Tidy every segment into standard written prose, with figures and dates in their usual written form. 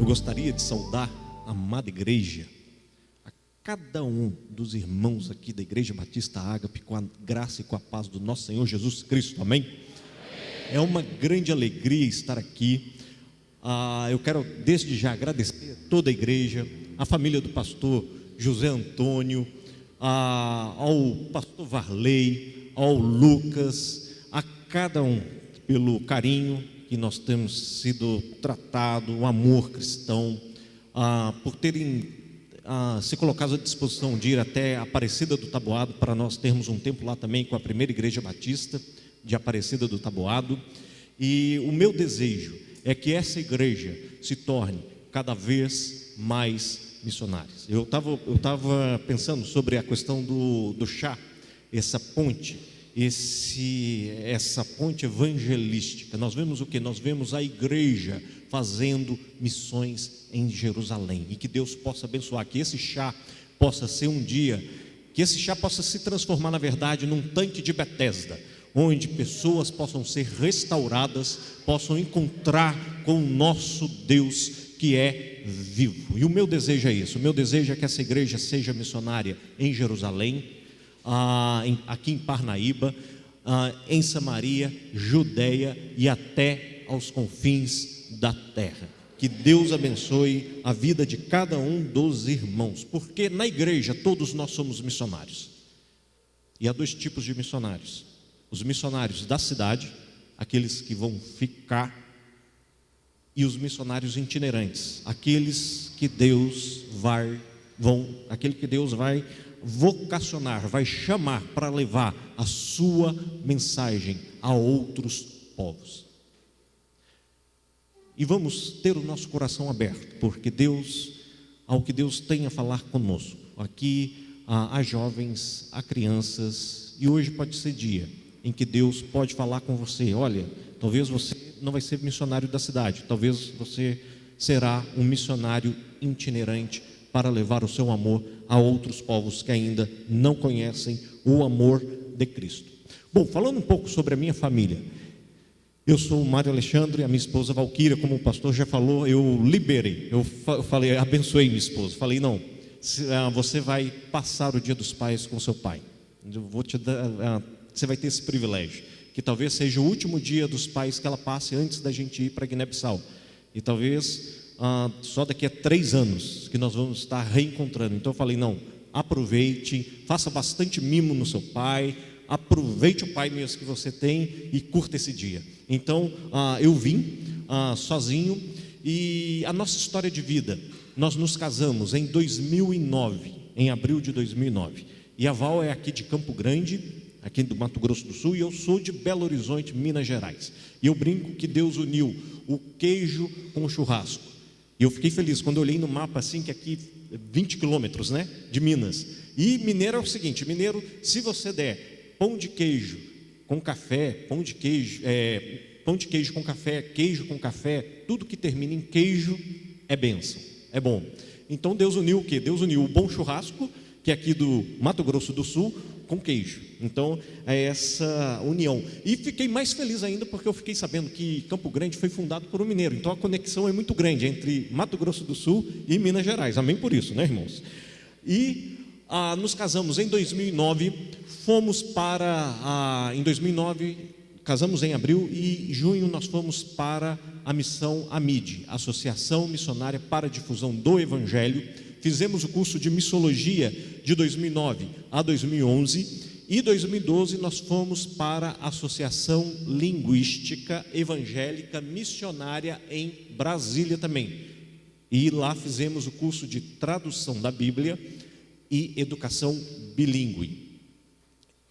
Eu gostaria de saudar a amada igreja, a cada um dos irmãos aqui da Igreja Batista Ágape, com a graça e com a paz do nosso Senhor Jesus Cristo, amém? É uma grande alegria estar aqui. Eu quero desde já agradecer a toda a igreja, a família do pastor José Antônio, ao pastor Varley, ao Lucas, a cada um pelo carinho que nós temos sido tratado, o amor cristão, por terem se colocado à disposição de ir até Aparecida do Taboado, para nós termos um tempo lá também com a primeira igreja batista de Aparecida do Taboado. E o meu desejo é que essa igreja se torne cada vez mais missionária. Eu estava pensando sobre a questão do chá, essa ponte, essa ponte evangelística. Nós vemos o que? Nós vemos a igreja fazendo missões em Jerusalém, e que Deus possa abençoar, que esse chá possa ser um dia, que esse chá possa se transformar na verdade num tanque de Betesda, onde pessoas possam ser restauradas, possam encontrar com o nosso Deus que é vivo. E o meu desejo é isso, o meu desejo é que essa igreja seja missionária em Jerusalém, aqui em Parnaíba, em Samaria, Judeia e até aos confins da terra. Que Deus abençoe a vida de cada um dos irmãos, porque na igreja todos nós somos missionários. E há dois tipos de missionários: os missionários da cidade, aqueles que vão ficar, e os missionários itinerantes, aqueles que Deus vai vocacionar, vai chamar para levar a sua mensagem a outros povos. E vamos ter o nosso coração aberto, porque ao que Deus tem a falar conosco. Aqui há jovens, há crianças, e hoje pode ser dia em que Deus pode falar com você. Olha, talvez você não vai ser missionário da cidade, talvez você será um missionário itinerante para levar o seu amor a outros povos que ainda não conhecem o amor de Cristo. Bom, falando um pouco sobre a minha família, eu sou o Mário Alexandre, a minha esposa Valquíria, como o pastor já falou, eu liberei, eu falei, abençoei minha esposa, falei, não, você vai passar o Dia dos Pais com seu pai, eu vou te dar, você vai ter esse privilégio, que talvez seja o último dia dos pais que ela passe antes da gente ir para Guiné-Bissau, e talvez só daqui a 3 anos que nós vamos estar reencontrando. Então eu falei, não, aproveite, faça bastante mimo no seu pai, aproveite o pai mesmo que você tem e curta esse dia. Então eu vim sozinho, e a nossa história de vida, nós nos casamos em 2009, em abril de 2009, e a Val é aqui de Campo Grande, aqui do Mato Grosso do Sul, e eu sou de Belo Horizonte, Minas Gerais. E eu brinco que Deus uniu o queijo com o churrasco. E eu fiquei feliz quando eu olhei no mapa assim, que aqui 20 quilômetros, né, de Minas. E mineiro é o seguinte, mineiro, se você der pão de queijo com café, pão de queijo com café, queijo com café, tudo que termina em queijo é bênção, é bom. Então Deus uniu o quê? Deus uniu o bom churrasco, que é aqui do Mato Grosso do Sul, com queijo. Então é essa união. E fiquei mais feliz ainda porque eu fiquei sabendo que Campo Grande foi fundado por um mineiro. Então a conexão é muito grande entre Mato Grosso do Sul e Minas Gerais. Amém por isso, né, irmãos? E nos casamos em 2009. Em 2009 casamos em abril, e em junho nós fomos para a missão AMID, Associação Missionária para a Difusão do Evangelho. Fizemos o curso de Missiologia de 2009 a 2011, e em 2012 nós fomos para a Associação Linguística Evangélica Missionária em Brasília também. E lá fizemos o curso de Tradução da Bíblia e Educação Bilíngue.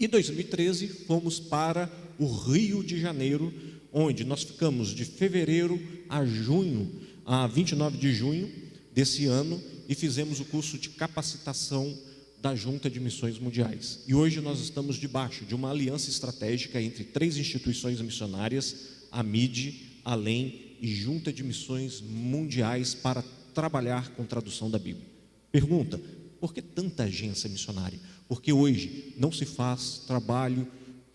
Em 2013 fomos para o Rio de Janeiro, onde nós ficamos de fevereiro a junho, a 29 de junho desse ano, e fizemos o curso de capacitação da Junta de Missões Mundiais. E hoje nós estamos debaixo de uma aliança estratégica entre 3 instituições missionárias, a MID, Além e Junta de Missões Mundiais, para trabalhar com tradução da Bíblia. Pergunta: por que tanta agência missionária? Porque hoje não se faz trabalho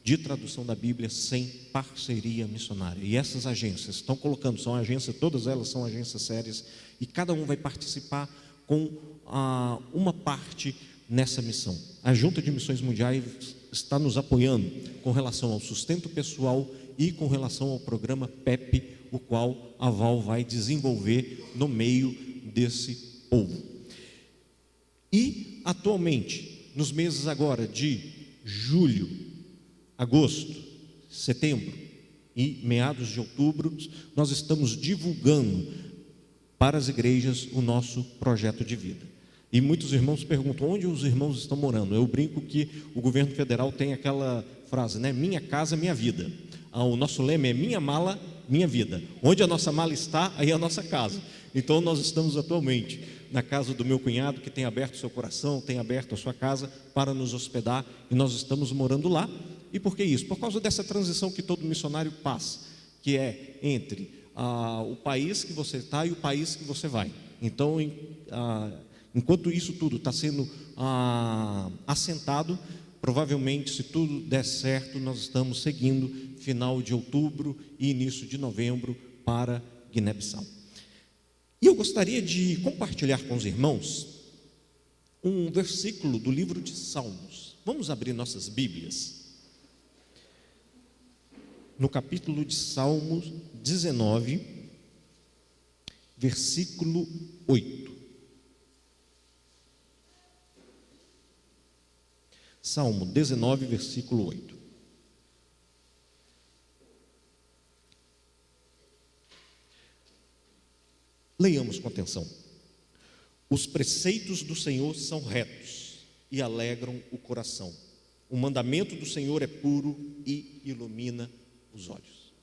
de tradução da Bíblia sem parceria missionária. E essas agências estão colocando, são agências, todas elas são agências sérias, e cada um vai participar com uma parte nessa missão. A Junta de Missões Mundiais está nos apoiando com relação ao sustento pessoal e com relação ao programa PEP, o qual a Val vai desenvolver no meio desse povo. E atualmente, nos meses agora de julho, agosto, setembro e meados de outubro, nós estamos divulgando para as igrejas o nosso projeto de vida. E muitos irmãos perguntam onde os irmãos estão morando. Eu brinco que o governo federal tem aquela frase, né? Minha casa, minha vida. O nosso lema é minha mala, minha vida. Onde a nossa mala está, aí é a nossa casa. Então nós estamos atualmente na casa do meu cunhado, que tem aberto seu coração, tem aberto a sua casa para nos hospedar, e nós estamos morando lá. E por que isso? Por causa dessa transição que todo missionário passa, que é entre o país que você está e o país que você vai. Então, enquanto isso tudo está sendo assentado, provavelmente, se tudo der certo, nós estamos seguindo final de outubro e início de novembro para Guiné-Bissau. E eu gostaria de compartilhar com os irmãos um versículo do livro de Salmos. Vamos abrir nossas Bíblias no capítulo de Salmos 19, versículo 8. Salmo 19, versículo 8. Leiamos com atenção. Os preceitos do Senhor são retos e alegram o coração. O mandamento do Senhor é puro e ilumina os olhos.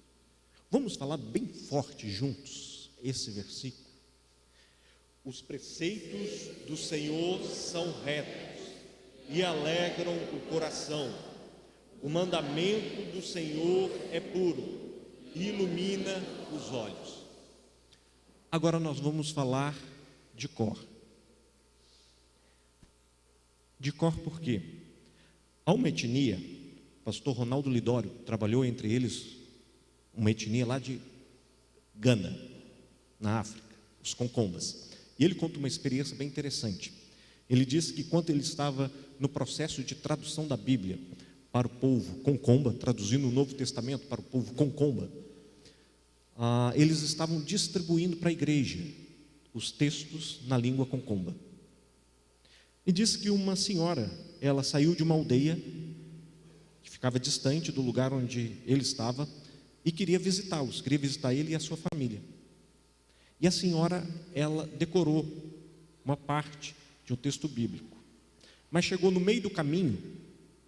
Vamos falar bem forte juntos esse versículo. Os preceitos do Senhor são retos e alegram o coração. O mandamento do Senhor é puro e ilumina os olhos. Agora nós vamos falar de cor. De cor por quê? Há uma etnia, pastor Ronaldo Lidório trabalhou entre eles, uma etnia lá de Gana, na África, os Concombas. E ele conta uma experiência bem interessante. Ele disse que quando ele estava no processo de tradução da Bíblia para o povo Concomba, traduzindo o Novo Testamento para o povo Concomba, eles estavam distribuindo para a igreja os textos na língua Concomba. E disse que uma senhora, ela saiu de uma aldeia que ficava distante do lugar onde ele estava e queria visitá-los, queria visitar ele e a sua família. E a senhora, ela decorou uma parte de um texto bíblico, mas chegou no meio do caminho,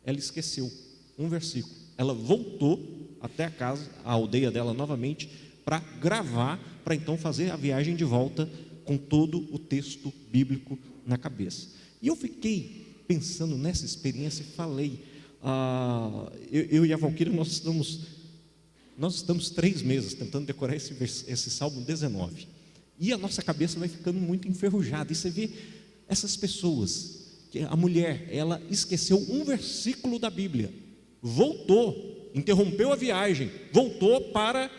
ela esqueceu um versículo. Ela voltou até a casa, a aldeia dela novamente, para gravar, para então fazer a viagem de volta com todo o texto bíblico na cabeça. E eu fiquei pensando nessa experiência e falei, eu e a Valquíria, nós estamos 3 meses tentando decorar esse Salmo 19, e a nossa cabeça vai ficando muito enferrujada, e você vê essas pessoas, que a mulher, ela esqueceu um versículo da Bíblia, voltou, interrompeu a viagem, voltou para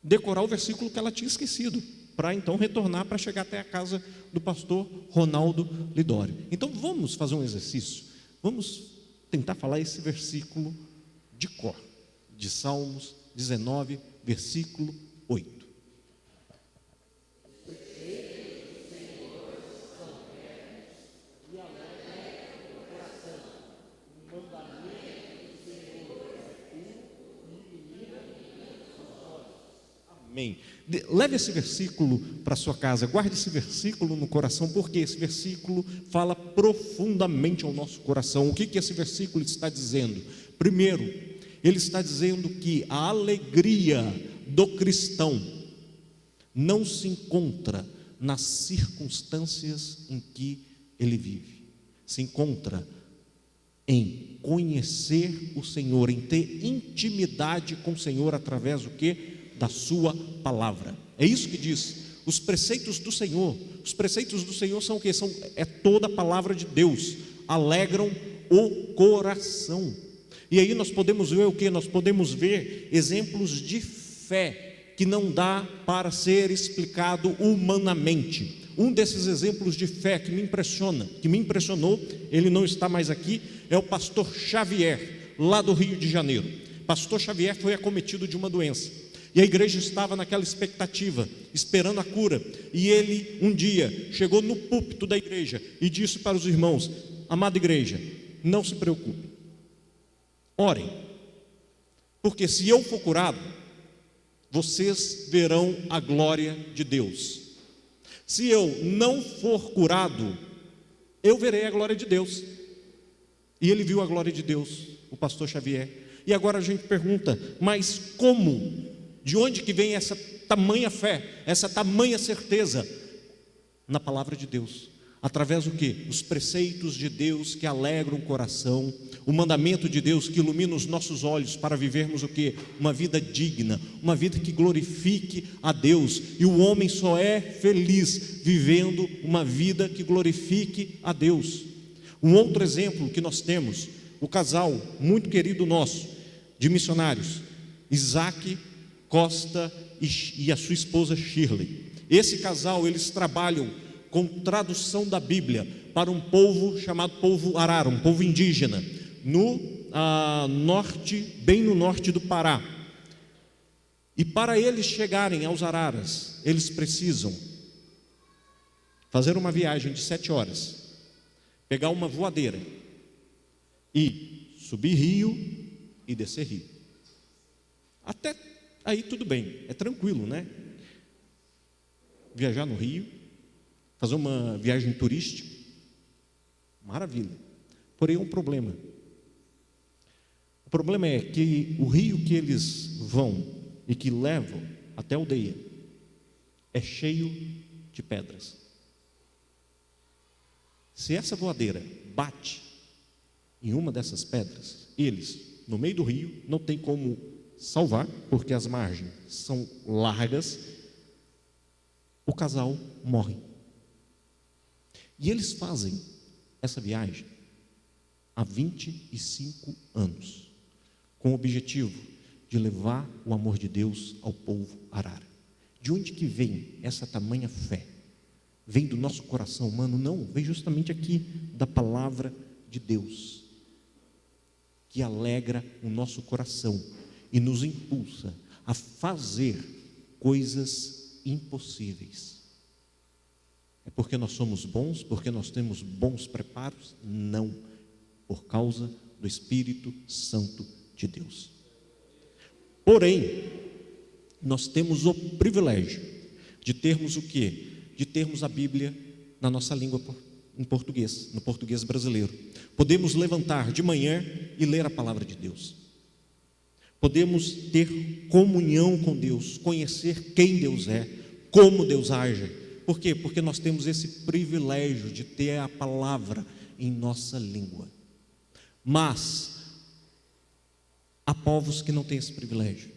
decorar o versículo que ela tinha esquecido, para então retornar, para chegar até a casa do pastor Ronaldo Lidório. Então vamos fazer um exercício, vamos tentar falar esse versículo de cor, de Salmos 19, versículo 8. Amém. Leve esse versículo para sua casa, guarde esse versículo no coração, porque esse versículo fala profundamente ao nosso coração. O que esse versículo está dizendo? Primeiro, ele está dizendo que a alegria do cristão não se encontra nas circunstâncias em que ele vive, se encontra em conhecer o Senhor, em ter intimidade com o Senhor através do quê? Da sua palavra. É isso que diz, os preceitos do Senhor. Os preceitos do Senhor são o quê? É toda a palavra de Deus, alegram o coração. E aí nós podemos ver o que? Nós podemos ver exemplos de fé que não dá para ser explicado humanamente. Um desses exemplos de fé que me impressionou, ele não está mais aqui, é o pastor Xavier, lá do Rio de Janeiro. Pastor Xavier foi acometido de uma doença, e a igreja estava naquela expectativa, esperando a cura, e ele um dia chegou no púlpito da igreja e disse para os irmãos: amada igreja, não se preocupe, orem, porque se eu for curado, vocês verão a glória de Deus. Se eu não for curado, eu verei a glória de Deus. E ele viu a glória de Deus, o pastor Xavier. E agora a gente pergunta: mas como? De onde que vem essa tamanha fé, essa tamanha certeza? Na palavra de Deus. Através do quê? Os preceitos de Deus que alegram o coração, o mandamento de Deus que ilumina os nossos olhos para vivermos o quê? Uma vida digna, uma vida que glorifique a Deus. E o homem só é feliz vivendo uma vida que glorifique a Deus. Um outro exemplo que nós temos, o casal muito querido nosso, de missionários, Isaac Costa e a sua esposa Shirley. Esse casal, eles trabalham com tradução da Bíblia para um povo chamado povo Arara, um povo indígena, no norte, bem no norte do Pará. E para eles chegarem aos Araras, eles precisam fazer uma viagem de 7 horas, pegar uma voadeira e subir rio e descer rio. Até aí tudo bem, é tranquilo, né? Viajar no rio, fazer uma viagem turística, maravilha. Porém, um problema. O problema é que o rio que eles vão e que levam até a aldeia é cheio de pedras. Se essa voadeira bate em uma dessas pedras, eles, no meio do rio, não tem como salvar, porque as margens são largas, o casal morre. E eles fazem essa viagem há 25 anos, com o objetivo de levar o amor de Deus ao povo Arara. De onde que vem essa tamanha fé? Vem do nosso coração humano? Não, vem justamente aqui da palavra de Deus, que alegra o nosso coração e nos impulsa a fazer coisas impossíveis. É porque nós somos bons, porque nós temos bons preparos? Não, por causa do Espírito Santo de Deus. Porém, nós temos o privilégio de termos o quê? De termos a Bíblia na nossa língua em português, no português brasileiro. Podemos levantar de manhã e ler a palavra de Deus. Podemos ter comunhão com Deus, conhecer quem Deus é, como Deus age. Por quê? Porque nós temos esse privilégio de ter a palavra em nossa língua. Mas há povos que não têm esse privilégio.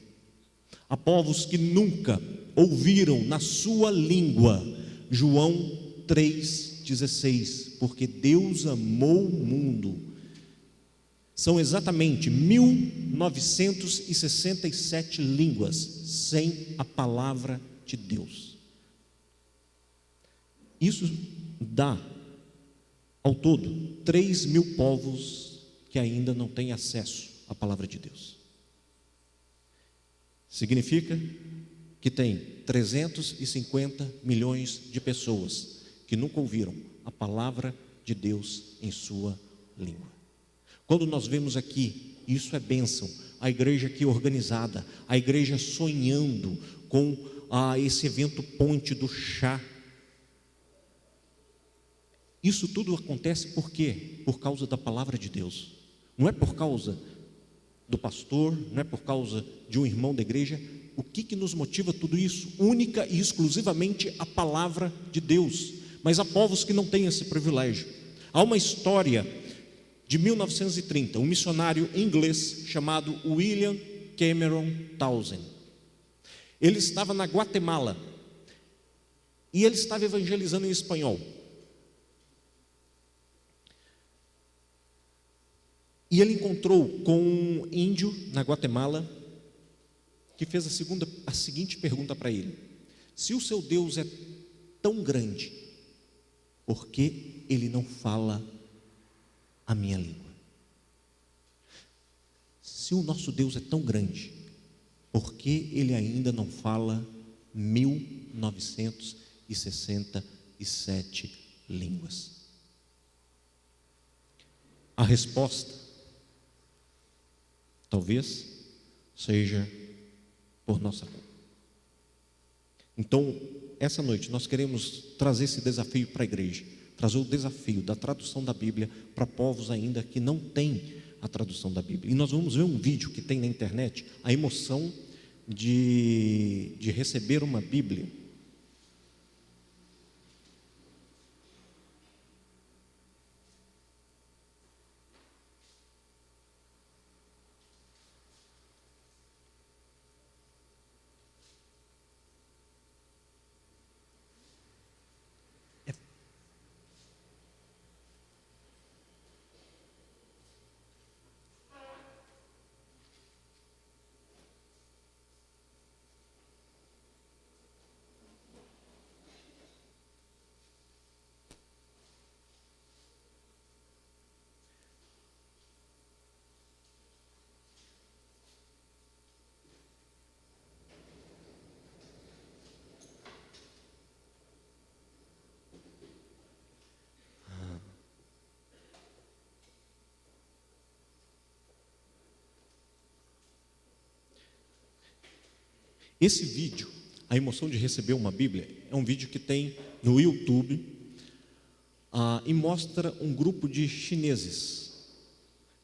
Há povos que nunca ouviram na sua língua João 3,16, porque Deus amou o mundo. São exatamente 1967 línguas sem a palavra de Deus. Isso dá, ao todo, 3.000 povos que ainda não têm acesso à palavra de Deus. Significa que tem 350 milhões de pessoas que nunca ouviram a palavra de Deus em sua língua. Quando nós vemos aqui, isso é bênção, a igreja aqui organizada, a igreja sonhando com esse evento Ponte do Chá. Isso tudo acontece por quê? Por causa da palavra de Deus. Não é por causa do pastor, não é por causa de um irmão da igreja. O que nos motiva tudo isso? Única e exclusivamente a palavra de Deus. Mas há povos que não têm esse privilégio. Há uma história de 1930, um missionário inglês chamado William Cameron Townsend. Ele estava na Guatemala e ele estava evangelizando em espanhol. E ele encontrou com um índio na Guatemala que fez a seguinte pergunta para ele: se o seu Deus é tão grande, por que ele não fala a minha língua? Se o nosso Deus é tão grande, por que ele ainda não fala 1967 línguas? A resposta talvez seja por nossa culpa. Então, essa noite nós queremos trazer esse desafio para a igreja, trazer o desafio da tradução da Bíblia para povos ainda que não têm a tradução da Bíblia. E nós vamos ver um vídeo que tem na internet, a emoção de receber uma Bíblia. Esse vídeo, a emoção de receber uma Bíblia, é um vídeo que tem no YouTube, e mostra um grupo de chineses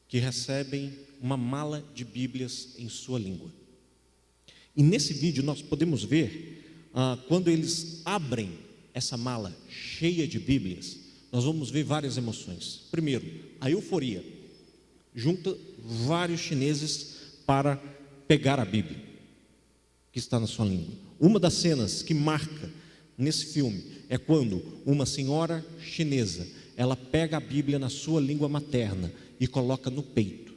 que recebem uma mala de Bíblias em sua língua. E nesse vídeo nós podemos ver, quando eles abrem essa mala cheia de Bíblias, nós vamos ver várias emoções. Primeiro, a euforia. Junta vários chineses para pegar a Bíblia que está na sua língua. Uma das cenas que marca nesse filme é quando uma senhora chinesa, ela pega a Bíblia na sua língua materna e coloca no peito,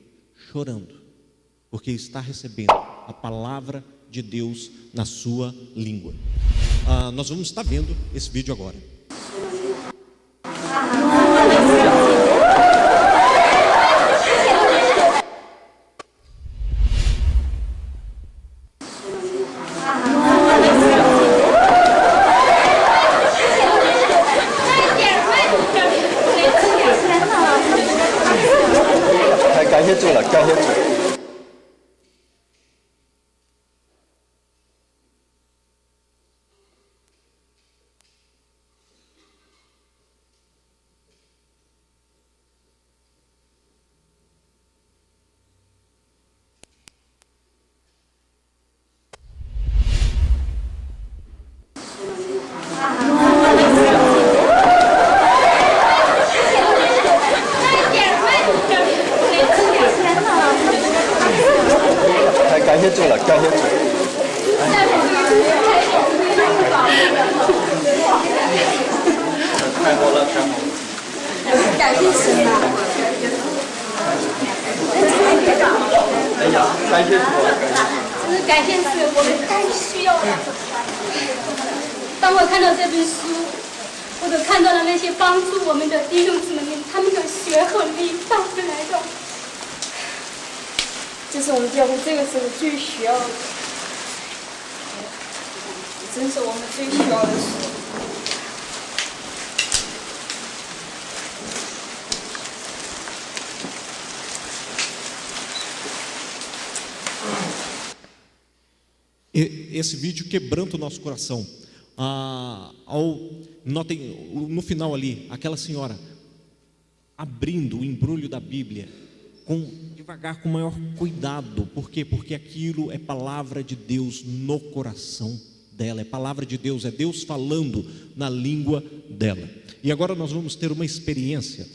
chorando, porque está recebendo a palavra de Deus na sua língua. Nós vamos estar vendo esse vídeo agora.当我看到这本书，我都看到了那些帮助我们的弟兄姊妹们，他们的血和力带回来的，这是我们教会这个时候最需要的，真是我们最需要的书。Esse vídeo quebranta o nosso coração. Notem no final ali, aquela senhora abrindo o embrulho da Bíblia devagar, com o maior cuidado. Por quê? Porque aquilo é palavra de Deus no coração dela, é palavra de Deus, é Deus falando na língua dela. E agora nós vamos ter uma experiência,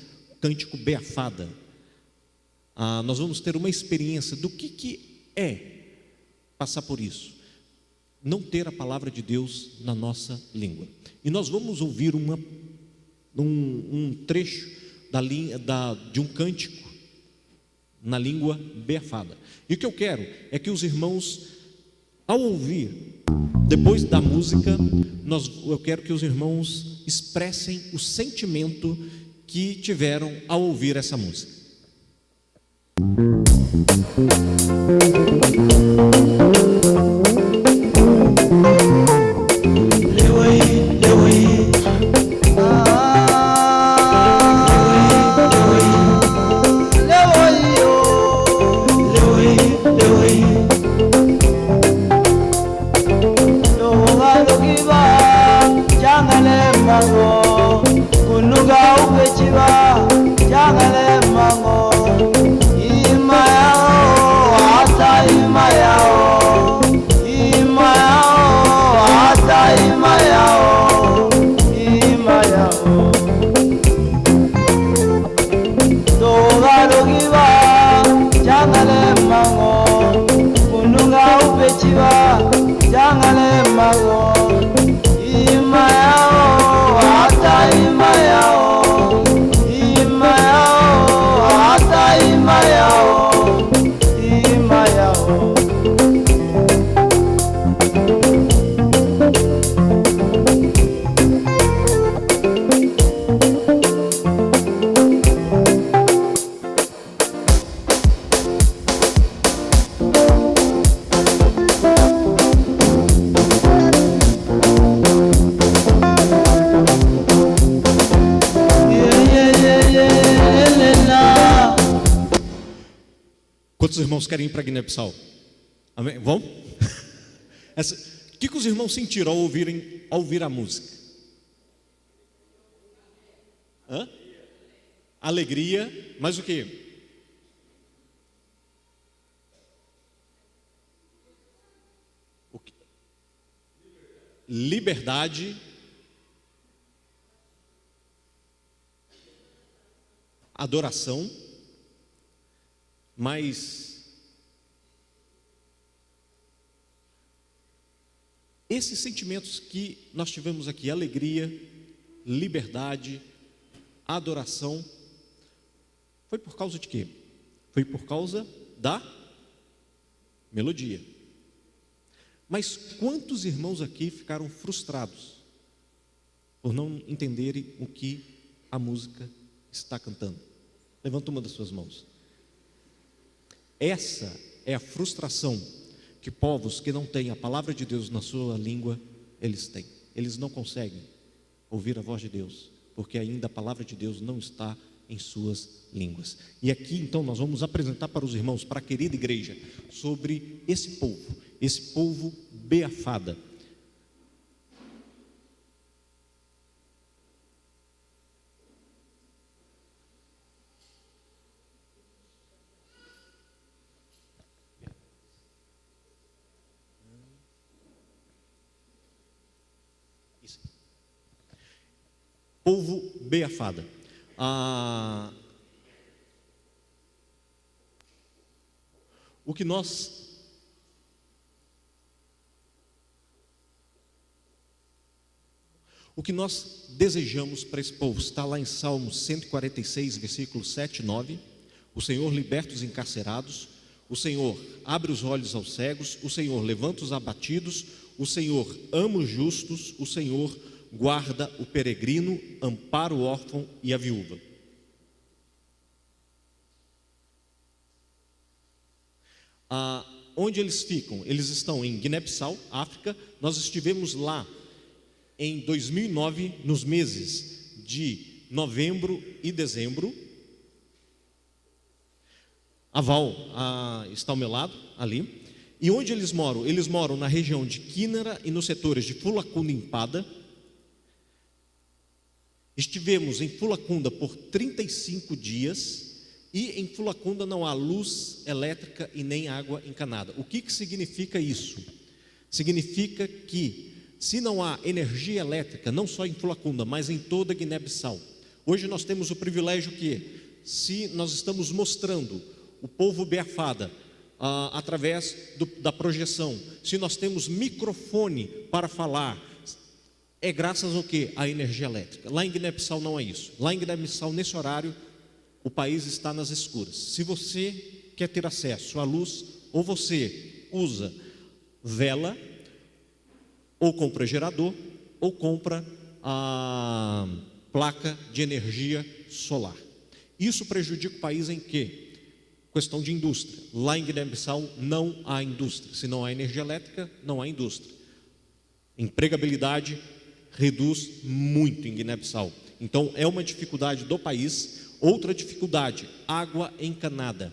cântico Beafada. Nós vamos ter uma experiência do que é passar por isso, não ter a palavra de Deus na nossa língua. E nós vamos ouvir um trecho de um cântico na língua beafada. E o que eu quero é que os irmãos, ao ouvir, depois da música, eu quero que os irmãos expressem o sentimento que tiveram ao ouvir essa música. Quantos irmãos querem ir para Guiné-Bissau? Amém? Vamos? O que os irmãos sentiram ao ouvir a música? Hã? Alegria, mas o quê? Liberdade, adoração, mas esses sentimentos que nós tivemos aqui, alegria, liberdade, adoração, foi por causa de quê? Foi por causa da melodia. Mas quantos irmãos aqui ficaram frustrados por não entenderem o que a música está cantando? Levanta uma das suas mãos. Essa é a frustração que povos que não têm a palavra de Deus na sua língua, eles têm. Eles não conseguem ouvir a voz de Deus, porque ainda a palavra de Deus não está em suas línguas. E aqui então nós vamos apresentar para os irmãos, para a querida igreja, sobre esse povo beafada. Povo beafada. O que nós desejamos para esse povo está lá em Salmos 146, versículos 7 e 9. O Senhor liberta os encarcerados, o Senhor abre os olhos aos cegos, o Senhor levanta os abatidos, o Senhor ama os justos, o Senhor guarda o peregrino, ampara o órfão e a viúva. Onde eles ficam? Eles estão em Guiné-Bissau, África. Nós estivemos lá em 2009, nos meses de novembro e dezembro. A Val está ao meu lado, ali. E onde eles moram? Eles moram na região de Quínara e nos setores de Fulacunda e Empada. Estivemos em Fulacunda por 35 dias e em Fulacunda não há luz elétrica e nem água encanada. O que significa isso? Significa que se não há energia elétrica, não só em Fulacunda, mas em toda a Guiné-Bissau, hoje nós temos o privilégio que, se nós estamos mostrando o povo beafada através da projeção, se nós temos microfone para falar, é graças ao quê? À energia elétrica. Lá em Guiné-Bissau não é isso. Lá em Guiné-Bissau, nesse horário, o país está nas escuras. Se você quer ter acesso à luz, ou você usa vela, ou compra gerador, ou compra a placa de energia solar. Isso prejudica o país em quê? Questão de indústria. Lá em Guiné-Bissau não há indústria. Se não há energia elétrica, não há indústria. Empregabilidade reduz muito em Guiné-Bissau. Então é uma dificuldade do país. Outra dificuldade, água encanada.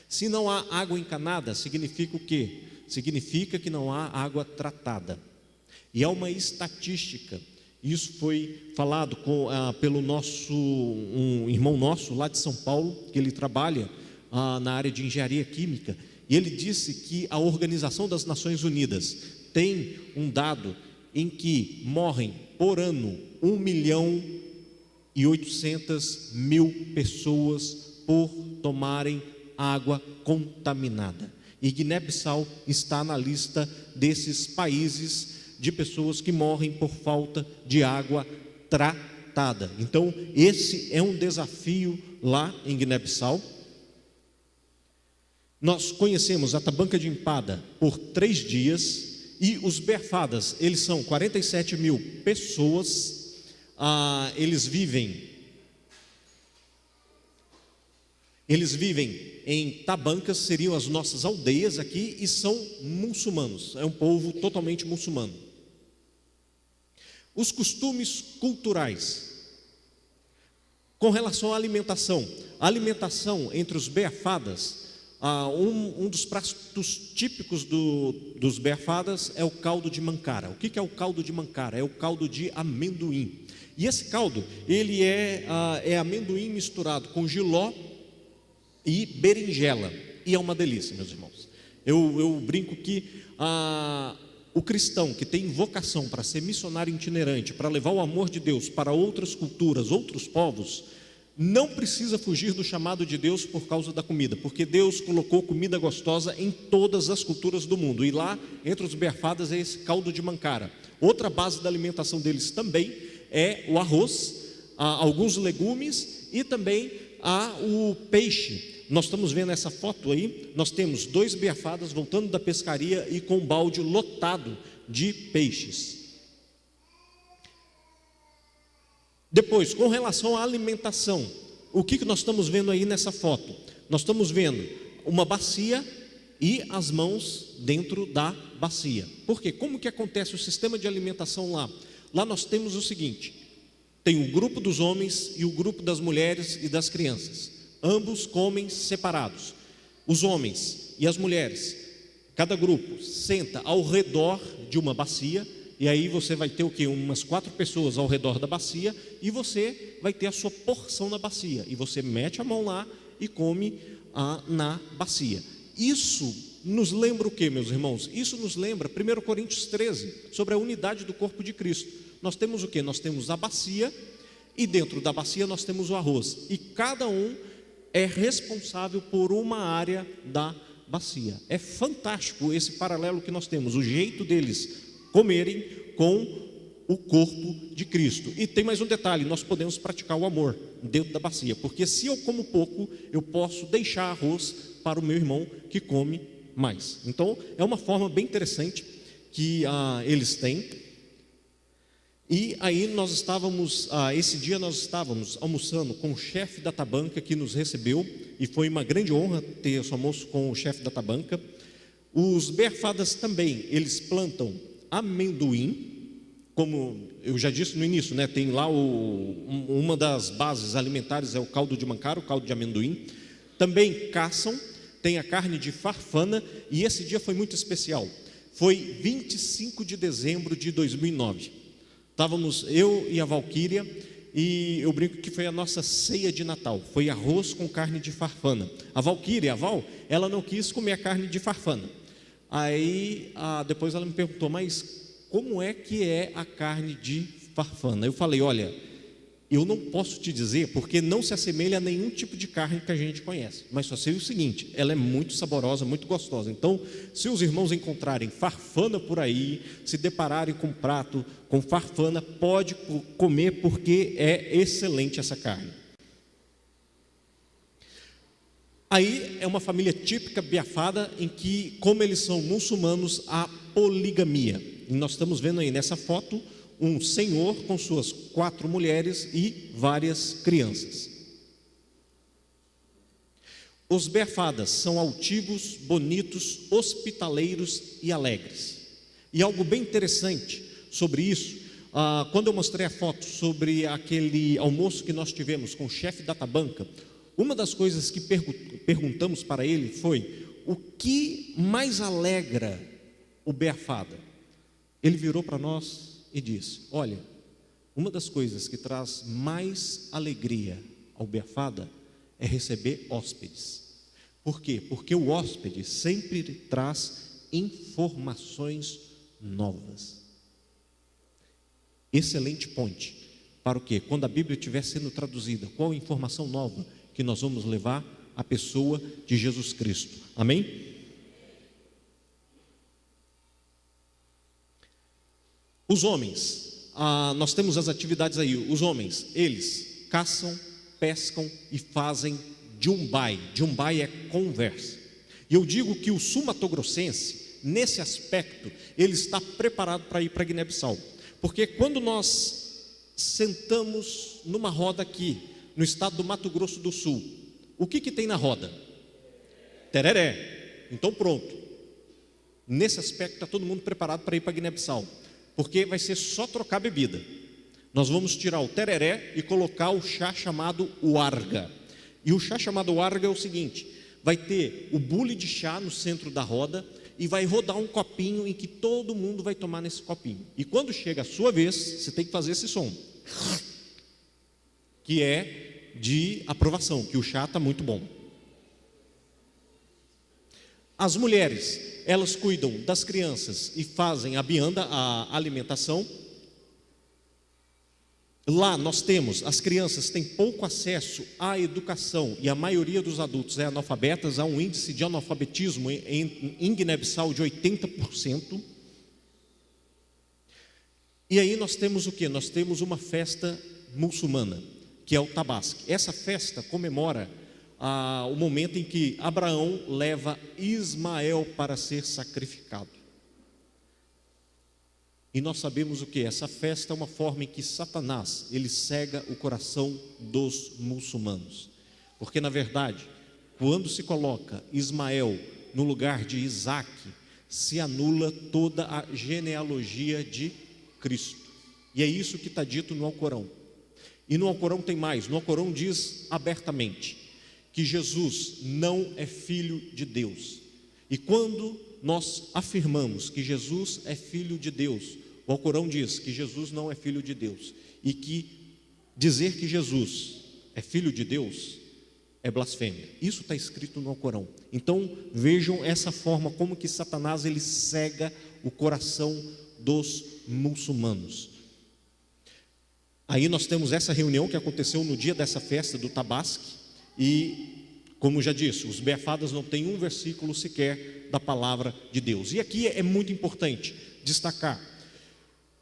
Se não há água encanada, significa o quê? Significa que não há água tratada. E é uma estatística. Isso foi falado pelo um irmão nosso lá de São Paulo, que ele trabalha na área de engenharia química, e ele disse que a Organização das Nações Unidas tem um dado em que morrem por ano 1.800.000 pessoas por tomarem água contaminada. E Guiné-Bissau está na lista desses países de pessoas que morrem por falta de água tratada. Então, esse é um desafio lá em Guiné-Bissau. Nós conhecemos a Tabanca de Empada por 3 dias, e os Berfadas, eles são 47.000 pessoas, eles vivem em tabancas, seriam as nossas aldeias aqui, e são muçulmanos, é um povo totalmente muçulmano. Os costumes culturais, com relação à alimentação, a alimentação entre os Berfadas, um dos pratos típicos dos Berfadas é o caldo de mancara. O que é o caldo de mancara? É o caldo de amendoim. E esse caldo, ele é amendoim misturado com jiló e berinjela, e é uma delícia, meus irmãos. Eu brinco que o cristão que tem vocação para ser missionário itinerante, para levar o amor de Deus para outras culturas, outros povos, não precisa fugir do chamado de Deus por causa da comida, porque Deus colocou comida gostosa em todas as culturas do mundo, e lá entre os Berfadas é esse caldo de mancara. Outra base da alimentação deles também é o arroz, alguns legumes e também o peixe. Nós estamos vendo essa foto aí, nós temos 2 Berfadas voltando da pescaria e com um balde lotado de peixes. Depois, com relação à alimentação, o que nós estamos vendo aí nessa foto? Nós estamos vendo uma bacia e as mãos dentro da bacia. Por quê? Como que acontece o sistema de alimentação lá? Lá nós temos o seguinte: tem o grupo dos homens e o grupo das mulheres e das crianças. Ambos comem separados. Os homens e as mulheres, cada grupo senta ao redor de uma bacia. E aí você vai ter o quê? Umas 4 pessoas ao redor da bacia, e você vai ter a sua porção na bacia, e você mete a mão lá e come na bacia. Isso nos lembra o quê, meus irmãos? Isso nos lembra 1 Coríntios 13, sobre a unidade do corpo de Cristo. Nós temos o quê? Nós temos a bacia, e dentro da bacia nós temos o arroz, e cada um é responsável por uma área da bacia. É fantástico esse paralelo que nós temos, o jeito deles comerem com o corpo de Cristo. E tem mais um detalhe: nós podemos praticar o amor dentro da bacia, porque se eu como pouco, eu posso deixar arroz para o meu irmão que come mais. Então é uma forma bem interessante que eles têm. E aí nós estávamos, esse dia nós estávamos almoçando com o chefe da Tabanca, que nos recebeu, e foi uma grande honra ter esse almoço com o chefe da Tabanca. Os Berfadas também, eles plantam amendoim, como eu já disse no início, né? Tem lá uma das bases alimentares é o caldo de mancara, o caldo de amendoim. Também caçam, tem a carne de farfana, e esse dia foi muito especial. Foi 25 de dezembro de 2009. Estávamos eu e a Valquíria, e eu brinco que foi a nossa ceia de Natal. Foi arroz com carne de farfana. A Valquíria, a Val, ela não quis comer a carne de farfana. Aí depois ela me perguntou: mas como é que é a carne de farfana? Eu falei: olha, eu não posso te dizer, porque não se assemelha a nenhum tipo de carne que a gente conhece, mas só sei o seguinte: ela é muito saborosa, muito gostosa. Então, se os irmãos encontrarem farfana por aí, se depararem com um prato com farfana, pode comer, porque é excelente essa carne. Aí é uma família típica biafada, em que, como eles são muçulmanos, há poligamia. E nós estamos vendo aí nessa foto um senhor com suas 4 mulheres e várias crianças. Os biafadas são altivos, bonitos, hospitaleiros e alegres. E algo bem interessante sobre isso, quando eu mostrei a foto sobre aquele almoço que nós tivemos com o chefe da Tabanca, uma das coisas que perguntamos para ele foi: o que mais alegra o biafada? Ele virou para nós e disse: olha, uma das coisas que traz mais alegria ao biafada é receber hóspedes. Por quê? Porque o hóspede sempre traz informações novas. Excelente ponte para o quê? Quando a Bíblia estiver sendo traduzida, qual a informação nova que nós vamos levar à pessoa de Jesus Cristo? Amém? Os homens, nós temos as atividades aí. Os homens, eles caçam, pescam e fazem jumbai. Jumbai é conversa. E eu digo que o sul-mato-grossense, nesse aspecto, ele está preparado para ir para Guiné-Bissau. Porque quando nós sentamos numa roda aqui, no estado do Mato Grosso do Sul, o que tem na roda? Tereré. Então pronto. Nesse aspecto está todo mundo preparado para ir para Guiné-Bissau. Porque vai ser só trocar bebida. Nós vamos tirar o tereré e colocar o chá chamado uarga. E o chá chamado uarga é o seguinte: vai ter o bule de chá no centro da roda e vai rodar um copinho em que todo mundo vai tomar nesse copinho. E quando chega a sua vez, você tem que fazer esse som, que é de aprovação, que o chá está muito bom. As mulheres, elas cuidam das crianças e fazem a bianda, a alimentação. Lá nós temos, as crianças têm pouco acesso à educação e a maioria dos adultos é analfabetas. Há um índice de analfabetismo em Guiné-Bissau de 80%. E aí nós temos o que? Nós temos uma festa muçulmana, que é o Tabasque. Essa festa comemora o momento em que Abraão leva Ismael para ser sacrificado. E nós sabemos o que? Essa festa é uma forma em que Satanás, ele cega o coração dos muçulmanos. Porque na verdade, quando se coloca Ismael no lugar de Isaac, se anula toda a genealogia de Cristo. E é isso que está dito no Alcorão. E no Alcorão tem mais. No Alcorão diz abertamente que Jesus não é filho de Deus. E quando nós afirmamos que Jesus é filho de Deus, o Alcorão diz que Jesus não é filho de Deus, e que dizer que Jesus é filho de Deus é blasfêmia. Isso está escrito no Alcorão. Então vejam essa forma como que Satanás ele cega o coração dos muçulmanos. Aí nós temos essa reunião que aconteceu no dia dessa festa do Tabasque, e como já disse, os biafadas não têm um versículo sequer da palavra de Deus. E aqui é muito importante destacar: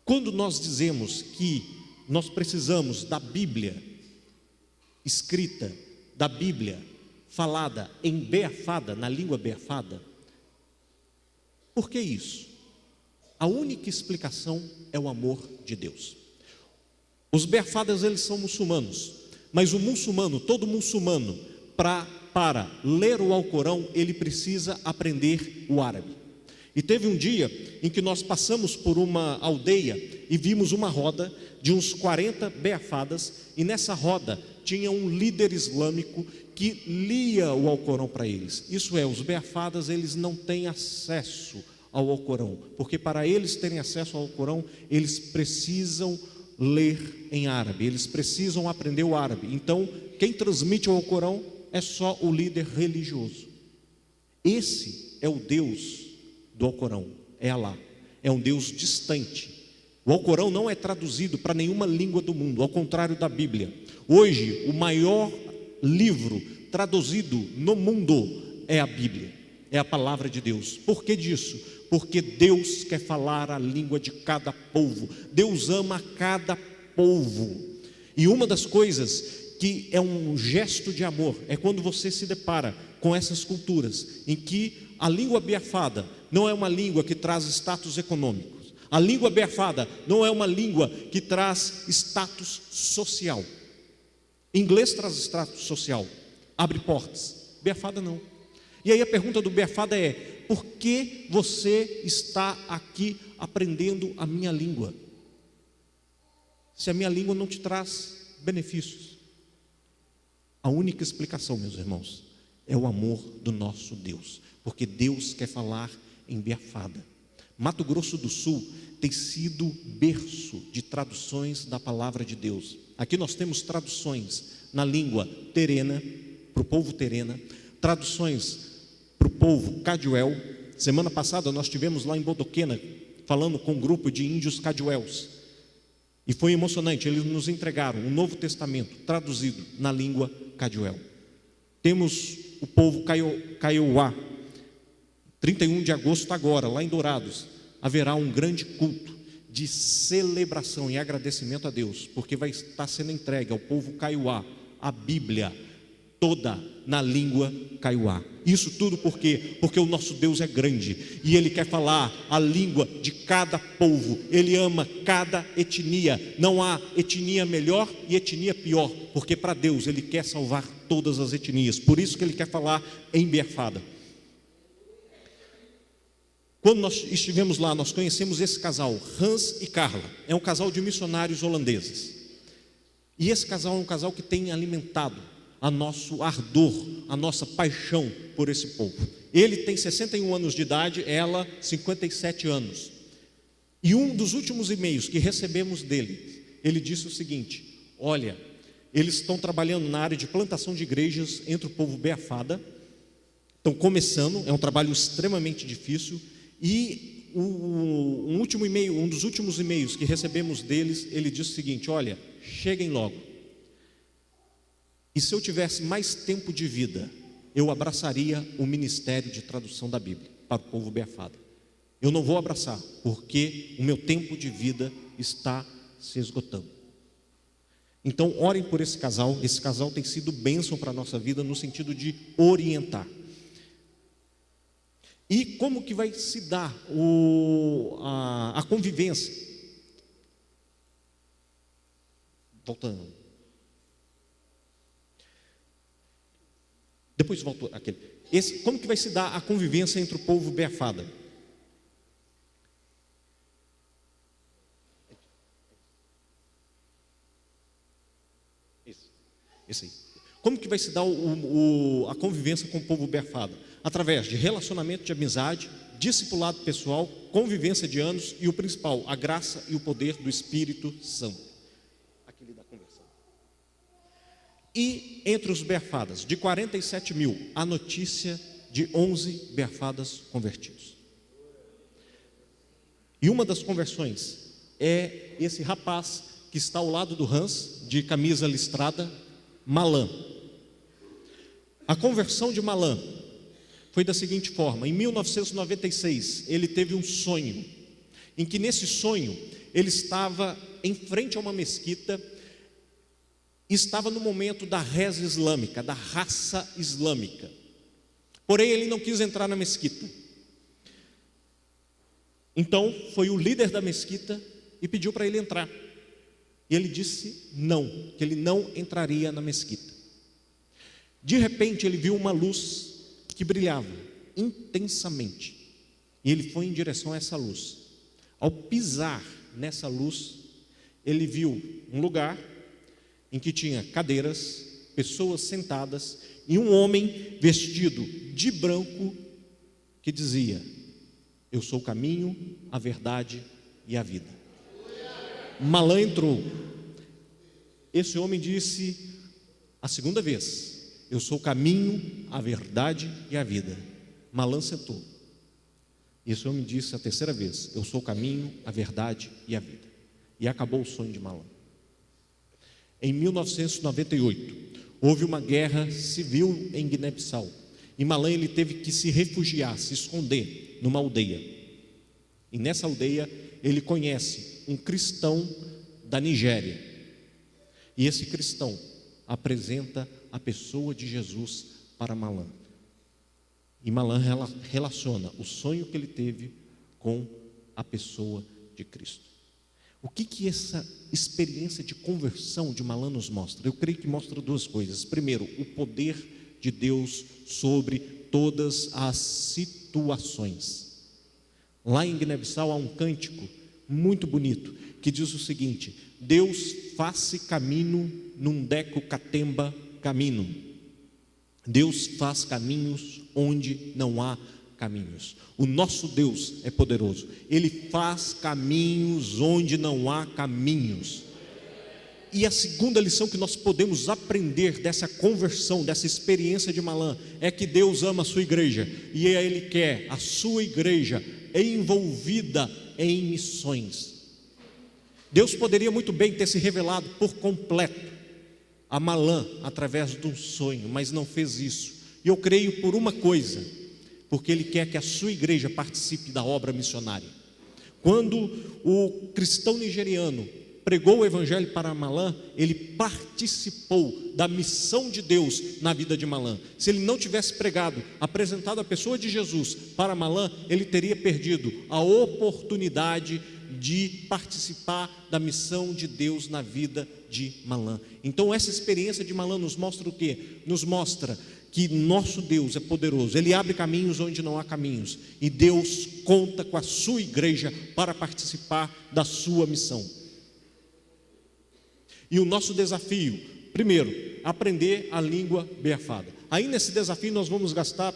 quando nós dizemos que nós precisamos da Bíblia escrita, da Bíblia falada em biafada, na língua biafada, por que isso? A única explicação é o amor de Deus. Os biafadas eles são muçulmanos, mas o muçulmano, todo muçulmano, para ler o Alcorão, ele precisa aprender o árabe. E teve um dia em que nós passamos por uma aldeia e vimos uma roda de uns 40 biafadas, e nessa roda tinha um líder islâmico que lia o Alcorão para eles. Isso é, os biafadas eles não têm acesso ao Alcorão, porque para eles terem acesso ao Alcorão, eles precisam ler em árabe, eles precisam aprender o árabe. Então, quem transmite o Alcorão é só o líder religioso. Esse é o Deus do Alcorão, é Alá, é um Deus distante. O Alcorão não é traduzido para nenhuma língua do mundo, ao contrário da Bíblia. Hoje, o maior livro traduzido no mundo é a Bíblia, é a palavra de Deus. Por que disso? Porque Deus quer falar a língua de cada povo, Deus ama cada povo. E uma das coisas que é um gesto de amor, é quando você se depara com essas culturas em que a língua biafada não é uma língua que traz status econômicos, a língua biafada não é uma língua que traz status social. Inglês traz status social, abre portas, biafada não. E aí a pergunta do biafada é: por que você está aqui aprendendo a minha língua, se a minha língua não te traz benefícios? A única explicação, meus irmãos, é o amor do nosso Deus, porque Deus quer falar em biafada. Mato Grosso do Sul tem sido berço de traduções da palavra de Deus. Aqui nós temos traduções na língua terena, para o povo terena, traduções para o povo caduel. Semana passada nós tivemos lá em Bodoquena, falando com um grupo de índios caduels, e foi emocionante. Eles nos entregaram o Novo Testamento traduzido na língua caduel. Temos o povo Kaiowá. 31 de agosto agora, lá em Dourados, haverá um grande culto de celebração e agradecimento a Deus, porque vai estar sendo entregue ao povo Kaiowá a Bíblia toda na língua Kaiowá. Isso tudo por quê? Porque o nosso Deus é grande e Ele quer falar a língua de cada povo. Ele ama cada etnia. Não há etnia melhor e etnia pior, porque para Deus Ele quer salvar todas as etnias. Por isso que Ele quer falar em biafada. Quando nós estivemos lá, nós conhecemos esse casal, Hans e Carla. É um casal de missionários holandeses. E esse casal é um casal que tem alimentado a nosso ardor, a nossa paixão por esse povo. Ele tem 61 anos de idade, ela 57 anos. E um dos últimos e-mails que recebemos dele, ele disse o seguinte: olha, eles estão trabalhando na área de plantação de igrejas entre o povo biafada, estão começando, é um trabalho extremamente difícil. E um dos últimos e-mails que recebemos deles, ele disse o seguinte: olha, cheguem logo. E se eu tivesse mais tempo de vida, eu abraçaria o ministério de tradução da Bíblia para o povo biafada. Eu não vou abraçar, porque o meu tempo de vida está se esgotando. Então, orem por esse casal. Esse casal tem sido bênção para a nossa vida no sentido de orientar. E como que vai se dar a convivência? Voltando. Depois volto aquele. Como que vai se dar a convivência entre o povo biafada? Isso aí. Como que vai se dar a convivência com o povo biafada? Através de relacionamento de amizade, discipulado pessoal, convivência de anos e o principal, a graça e o poder do Espírito Santo. Aquele da conversão. E entre os biafadas, de 47 mil, a notícia de 11 biafadas convertidos. E uma das conversões é esse rapaz que está ao lado do Hans, de camisa listrada, Malan. A conversão de Malan foi da seguinte forma: em 1996, ele teve um sonho, em que nesse sonho, ele estava em frente a uma mesquita, estava no momento da reza islâmica, da raça islâmica. Porém, ele não quis entrar na mesquita. Então, foi o líder da mesquita e pediu para ele entrar. E ele disse não, que ele não entraria na mesquita. De repente, ele viu uma luz que brilhava intensamente. E ele foi em direção a essa luz. Ao pisar nessa luz, ele viu um lugar em que tinha cadeiras, pessoas sentadas e um homem vestido de branco que dizia: eu sou o caminho, a verdade e a vida. Malan entrou. Esse homem disse a segunda vez: eu sou o caminho, a verdade e a vida. Malan sentou. Esse homem disse a terceira vez: eu sou o caminho, a verdade e a vida. E acabou o sonho de Malan. Em 1998, houve uma guerra civil em Guiné-Bissau. E Malan ele teve que se refugiar, se esconder numa aldeia. E nessa aldeia ele conhece um cristão da Nigéria. E esse cristão apresenta a pessoa de Jesus para Malã. E Malã relaciona o sonho que ele teve com a pessoa de Cristo. O que essa experiência de conversão de Malã nos mostra? Eu creio que mostra duas coisas. Primeiro, o poder de Deus sobre todas as situações. Lá em Guiné-Bissau há um cântico muito bonito que diz o seguinte: Deus faz caminho num deco catemba caminho. Deus faz caminhos onde não há caminhos. O nosso Deus é poderoso. Ele faz caminhos onde não há caminhos. E a segunda lição que nós podemos aprender dessa conversão, dessa experiência de Malã, é que Deus ama a sua igreja, e Ele quer a sua igreja envolvida em missões. Deus poderia muito bem ter se revelado por completo a Malã através de um sonho, mas não fez isso. E eu creio por uma coisa, porque Ele quer que a sua igreja participe da obra missionária. Quando o cristão nigeriano pregou o evangelho para Malã, ele participou da missão de Deus na vida de Malã. Se ele não tivesse pregado, apresentado a pessoa de Jesus para Malã, ele teria perdido a oportunidade de participar da missão de Deus na vida de Malã. Então essa experiência de Malã nos mostra o quê? Nos mostra que nosso Deus é poderoso. Ele abre caminhos onde não há caminhos, e Deus conta com a sua igreja para participar da sua missão. E o nosso desafio, primeiro, aprender a língua beafada. Aí nesse desafio nós vamos gastar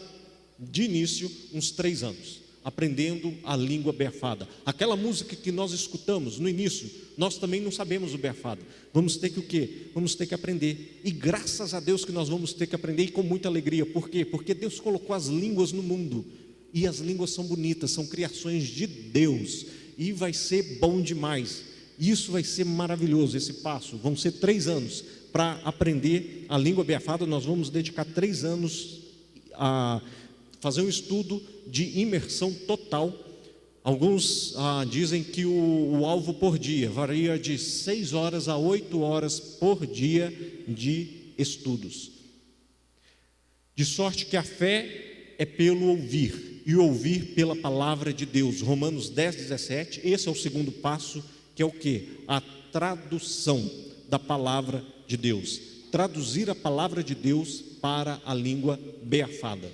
de início uns 3 anos aprendendo a língua beafada. Aquela música que nós escutamos no início, nós também não sabemos o beafada. Vamos ter que o quê? Vamos ter que aprender. E graças a Deus que nós vamos ter que aprender, e com muita alegria. Por quê? Porque Deus colocou as línguas no mundo, e as línguas são bonitas, são criações de Deus, e vai ser bom demais. Isso vai ser maravilhoso, esse passo. Vão ser 3 anos para aprender a língua beafada. Nós vamos dedicar 3 anos a fazer um estudo de imersão total. Alguns dizem que o alvo por dia varia de 6 horas a 8 horas por dia de estudos. De sorte que a fé é pelo ouvir, e o ouvir pela palavra de Deus. Romanos 10:17, esse é o segundo passo, que é o quê? A tradução da palavra de Deus. Traduzir a palavra de Deus para a língua beafada.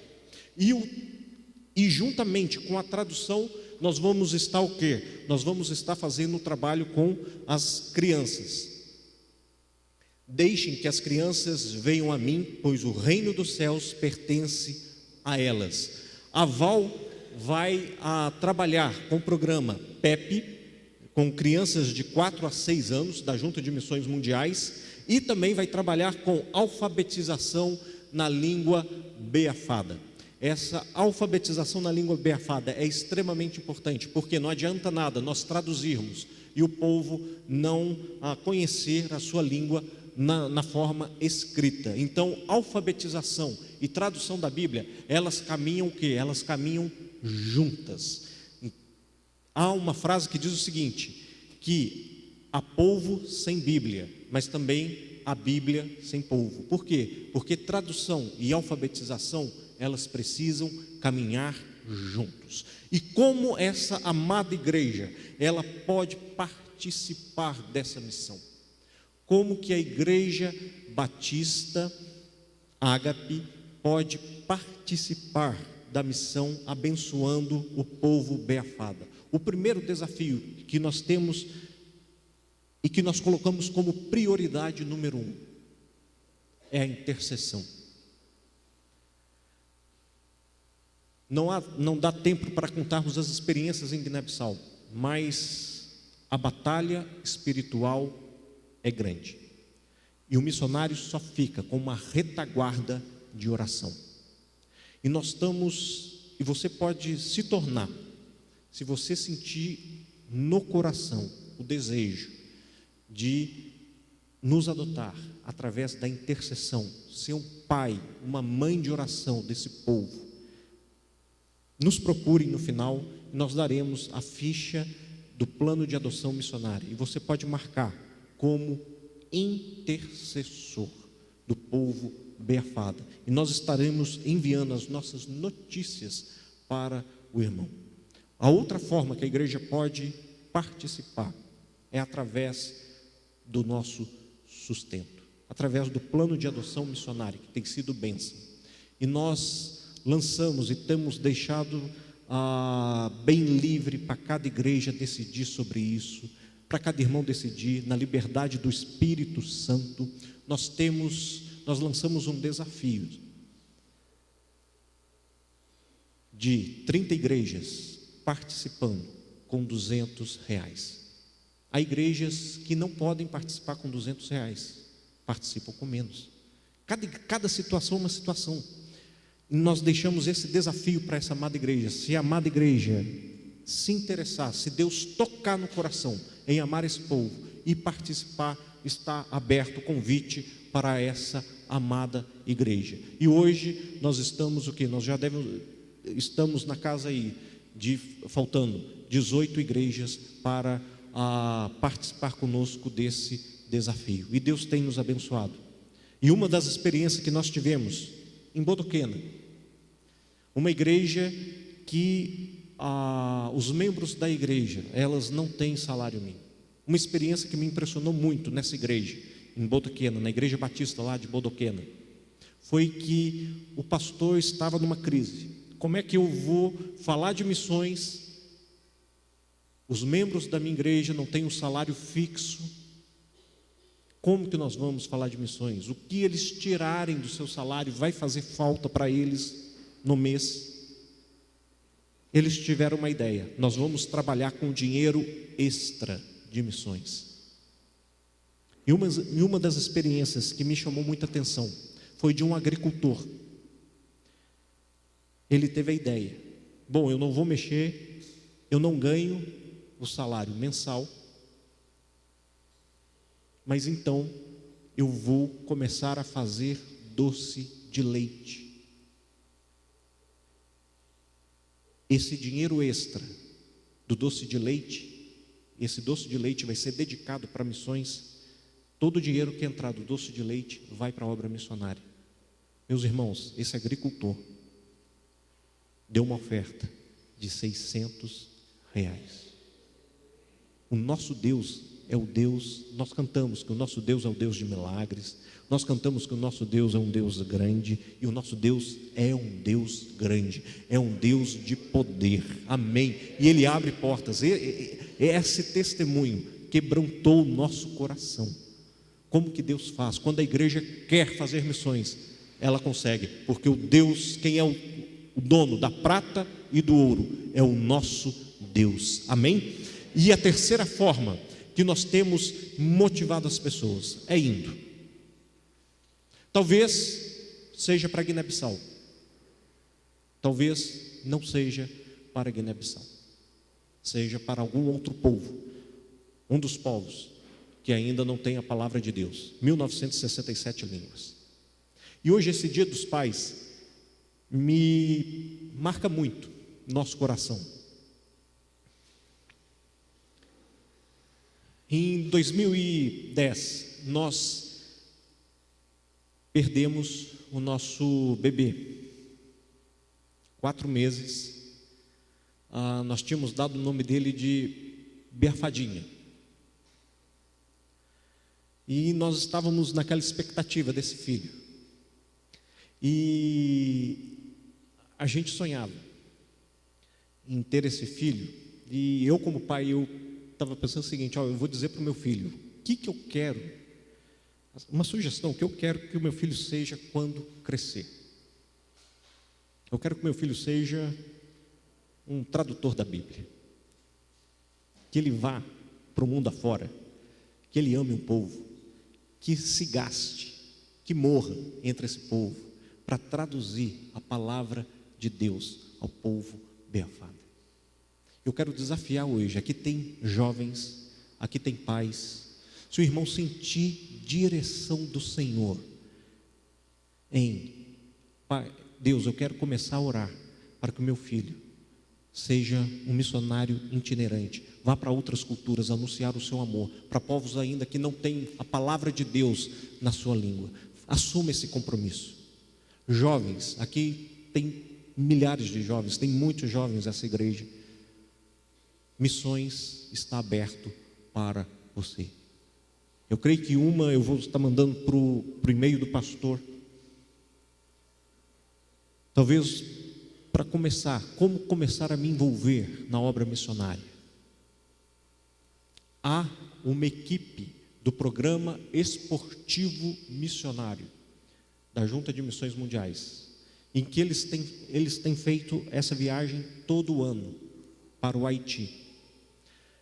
E juntamente com a tradução, nós vamos estar o quê? Nós vamos estar fazendo o trabalho com as crianças. Deixem que as crianças venham a mim, pois o reino dos céus pertence a elas. A Val vai trabalhar com o programa PEP, com crianças de 4 a 6 anos, da Junta de Missões Mundiais, e também vai trabalhar com alfabetização na língua beafada. Essa alfabetização na língua beafada é extremamente importante, porque não adianta nada nós traduzirmos e o povo não conhecer a sua língua na forma escrita. Então, alfabetização e tradução da Bíblia, elas caminham o quê? Elas caminham juntas. Há uma frase que diz o seguinte, que há povo sem Bíblia, mas também há Bíblia sem povo. Por quê? Porque tradução e alfabetização, elas precisam caminhar juntos. E como essa amada igreja, ela pode participar dessa missão? Como que a Igreja Batista Ágape pode participar da missão abençoando o povo beafada? O primeiro desafio que nós temos e que nós colocamos como prioridade número 1 é a intercessão. Não dá tempo para contarmos as experiências em Guiné-Bissau, mas a batalha espiritual é grande. E o missionário só fica com uma retaguarda de oração. E nós estamos, e você pode se tornar, se você sentir no coração o desejo de nos adotar através da intercessão, ser um pai, uma mãe de oração desse povo, nos procurem no final, nós daremos a ficha do plano de adoção missionária, e você pode marcar como intercessor. do povo Beafada. E nós estaremos enviando as nossas notícias para o irmão. A outra forma que a igreja pode participar é através do nosso sustento, através do plano de adoção missionária, que tem sido bênção. E nós lançamos e temos deixado bem livre para cada igreja decidir sobre isso, para cada irmão decidir, na liberdade do Espírito Santo. Nós lançamos um desafio de 30 igrejas participando com R$200. Há igrejas que não podem participar com R$200, participam com menos. Cada situação é uma situação. E nós deixamos esse desafio para essa amada igreja. Se a amada igreja se interessar, se Deus tocar no coração em amar esse povo e participar, está aberto o convite para essa amada igreja. E hoje nós estamos estamos na casa aí faltando 18 igrejas para participar conosco desse desafio. E Deus tem nos abençoado. E uma das experiências que nós tivemos em Bodoquena, uma igreja que os membros da igreja, elas não têm salário mínimo. Uma experiência que me impressionou muito nessa igreja, em Bodoquena, na igreja batista lá de Bodoquena, foi que o pastor estava numa crise. Como é que eu vou falar de missões? Os membros da minha igreja não têm um salário fixo. Como que nós vamos falar de missões? O que eles tirarem do seu salário vai fazer falta para eles no mês? Eles tiveram uma ideia: nós vamos trabalhar com dinheiro extra de missões. E uma das experiências que me chamou muita atenção foi de um agricultor. Ele teve a ideia: bom, eu não vou mexer, eu não ganho o salário mensal, mas então eu vou começar a fazer doce de leite. Esse dinheiro extra do doce de leite, esse doce de leite vai ser dedicado para missões. Todo o dinheiro que entrar do doce de leite vai para a obra missionária. Meus irmãos, esse agricultor deu uma oferta de R$600. O nosso Deus é o Deus, nós cantamos que o nosso Deus é o Deus de milagres, nós cantamos que o nosso Deus é um Deus grande, e o nosso Deus é um Deus grande, é um Deus de poder, amém, e Ele abre portas. Esse testemunho quebrantou o nosso coração. Como que Deus faz? Quando a igreja quer fazer missões, ela consegue, porque o Deus, quem é o dono da prata e do ouro, é o nosso Deus, amém? E a terceira forma que nós temos motivado as pessoas é indo. Talvez seja para Guiné-Bissau, talvez não seja para Guiné-Bissau, seja para algum outro povo, um dos povos que ainda não tem a palavra de Deus, 1967 línguas. E hoje esse Dia dos Pais me marca muito nosso coração. Em 2010, nós perdemos o nosso bebê, 4 meses. Nós tínhamos dado o nome dele de Beafadinha. E nós estávamos naquela expectativa desse filho. E a gente sonhava em ter esse filho. E eu, como pai, eu estava pensando o seguinte: eu vou dizer para o meu filho o que eu quero, uma sugestão, o que eu quero que o meu filho seja quando crescer. Eu quero que o meu filho seja um tradutor da Bíblia, que ele vá para o mundo afora, que ele ame um povo, que se gaste, que morra entre esse povo, para traduzir a palavra de Deus ao povo Beafada. Eu quero desafiar hoje, aqui tem jovens, aqui tem pais, se o irmão sentir direção do Senhor, Pai, Deus, eu quero começar a orar para que o meu filho seja um missionário itinerante, vá para outras culturas anunciar o seu amor, para povos ainda que não têm a palavra de Deus na sua língua. Assuma esse compromisso. Jovens, aqui tem milhares de jovens, tem muitos jovens nessa igreja. Missões está aberto para você. Eu creio que eu vou estar mandando para o e-mail do pastor. Talvez para começar, como começar a me envolver na obra missionária. Há uma equipe do programa esportivo missionário da Junta de Missões Mundiais, em que eles têm feito essa viagem todo ano para o Haiti.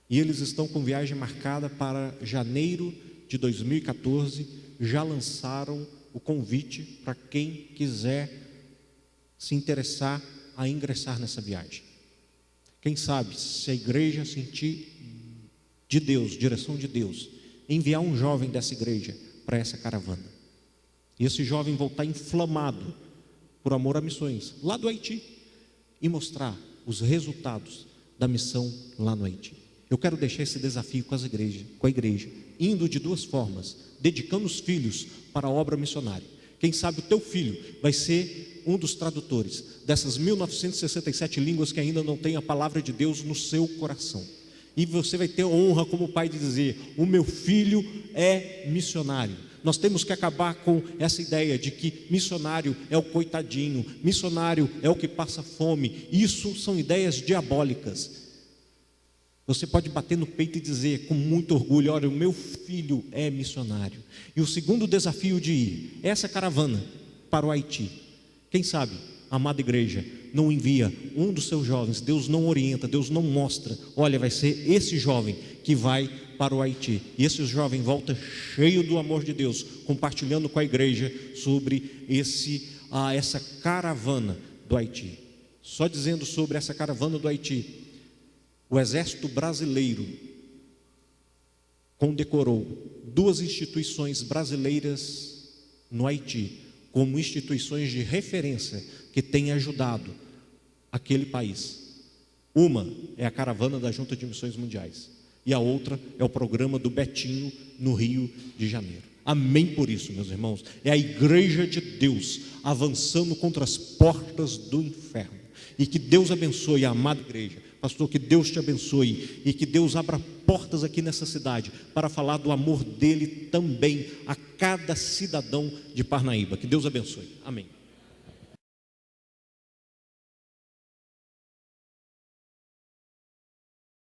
E eles estão com viagem marcada para janeiro de 2014. Já lançaram o convite para quem quiser se interessar a ingressar nessa viagem. Quem sabe, se a igreja sentir de Deus, direção de Deus, enviar um jovem dessa igreja para essa caravana. E esse jovem voltar inflamado por amor a missões lá do Haiti e mostrar os resultados da missão lá no Haiti. Eu quero deixar esse desafio com a igreja, indo de duas formas: dedicando os filhos para a obra missionária. Quem sabe o teu filho vai ser um dos tradutores dessas 1967 línguas que ainda não tem a palavra de Deus no seu coração. E você vai ter honra como pai de dizer: o meu filho é missionário. Nós temos que acabar com essa ideia de que missionário é o coitadinho, missionário é o que passa fome. Isso são ideias diabólicas. Você pode bater no peito e dizer com muito orgulho: olha, o meu filho é missionário. E o segundo desafio de ir, essa caravana para o Haiti. Quem sabe, amada igreja, não envia um dos seus jovens, Deus não orienta, Deus não mostra: olha, vai ser esse jovem que vai para o Haiti. E esse jovem volta cheio do amor de Deus, compartilhando com a igreja sobre essa caravana do Haiti. Só dizendo sobre essa caravana do Haiti: o exército brasileiro condecorou 2 instituições brasileiras no Haiti como instituições de referência que têm ajudado aquele país. Uma é a caravana da Junta de Missões Mundiais e a outra é o programa do Betinho no Rio de Janeiro. Amém por isso, meus irmãos. É a igreja de Deus avançando contra as portas do inferno. E que Deus abençoe a amada igreja. Pastor, que Deus te abençoe e que Deus abra portas aqui nessa cidade para falar do amor dele também a cada cidadão de Parnaíba. Que Deus abençoe. Amém.